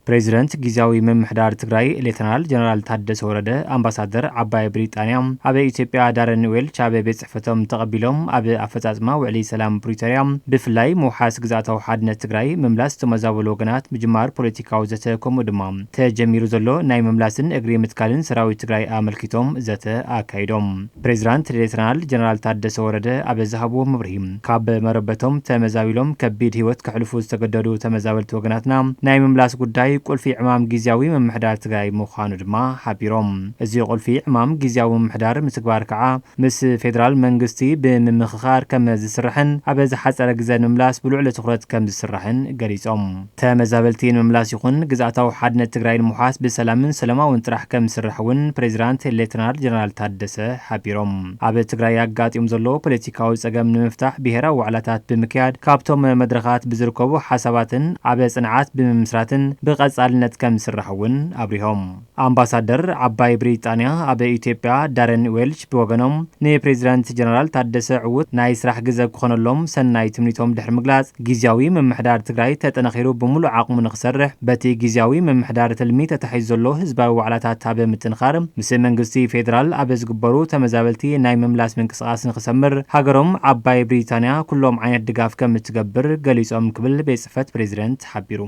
ፕሬዚደንት ጊዜያዊ መምሕዳር ትግራይ ሌተናል ጀነራል ታደሰ ወረደ አምባሳደር ዓባይ ብሪጣንያ ኣብ ኢትዮጵያ ዳረን ዌልች ኣብ ቤት ጽሕፈቶም ተቐቢሎም ኣብ ኣፈጻጽማ ውዕሊ ሰላም ፕሪቶሪያ ብፍላይ ምውሓስ ግዛታዊ ሓድነት ትግራይ ምምላስ ተመዛበሉ ወገናት ምጅማር ፖለቲካዊ ዘተ ከምኡ ድማ ተጀሚሩ ዘሎ ናይ ምምላስን እግሪ ምትካልን ሰራዊት ትግራይ ኣመልኪቶም ዘተ ኣካይዶም ፕሬዚደንት ሌተናል ጀነራል ታደሰ ወረደ ኣብ ዝሃብዎ መብርሂ ካብ መረበቶም ተመዛቢሎም ከቢድ ህይወት ክሕልፉ ዝተገደዱ ተመዛበልቲ ወገናትና ናይ ምምላስ ጉዳይ ቁልፊ ዕማም ጊዜያዊ መምሕዳር ትግራይ ምዃኑ ድማ ሓቢሮም እዚ ቁልፊ ዕማም ጊዜያዊ መምሕዳር ምስግባር ከዓ ምስ ፌደራል መንግስቲ ብምምኽኻር ከም ዝስራሕን ኣብ ዝሓፀረ ግዜ ንምምላስ ብልዑል ትኹረት ከም ዝስራሕን ገሊጾም ተመዛበልቲ ንምምላስ ይኹን ግዛታዊ ሓድነት ትግራይ ንምውሓስ ብሰላምን ሰላማውን ጥራሕ ከም ዝስራሕ እውን ፕሬዚደንት ሌተናል ጀነራል ታደሰ ሓቢሮም ኣብ ትግራይ ኣጋጢሙ ዘሎ ፖለቲካዊ ፀገም ንምፍታሕ ብሄራዊ ዋዕላታት ብምክያድ ካብቶም መድረኻት ብዝርከቡ ሓሳባትን ኣብ ጽንዓት ብምምስራትን ብቐጻልነት ከም ዝስራሕ እውን ኣብሪሆም ኣምባሳደር ዓባይ ብሪጣንያ ኣብ ኢትዮጵያ ዳረን ዌልች ብወገኖም ንፕሬዚደንት ጀነራል ታደሰ ዕዉት ናይ ስራሕ ግዜ ክኾነሎም ሰናይ ትምኒቶም ድሕሪ ምግላጽ ጊዜያዊ መምሕዳር ትግራይ ተጠናኺሩ ብምሉእ ዓቕሙ ንኽሰርሕ በቲ ጊዜያዊ መምሕዳር ትልሚ ተታሒዙ ዘሎ ህዝባዊ ዋዕላታት ኣብ ምጥንኻር ምስ መንግስቲ ፌደራል ኣብ ዝግበሩ ተመዛበልቲ ናይ ምምላስ ምንቅስቓስ ንኽሰምር ሃገሮም ዓባይ ብሪጣንያ ኩሎም ዓይነት ድጋፍ ከም እትገብር ገሊጾም ክብል ቤት ጽሕፈት ፕሬዚደንት ሓቢሩ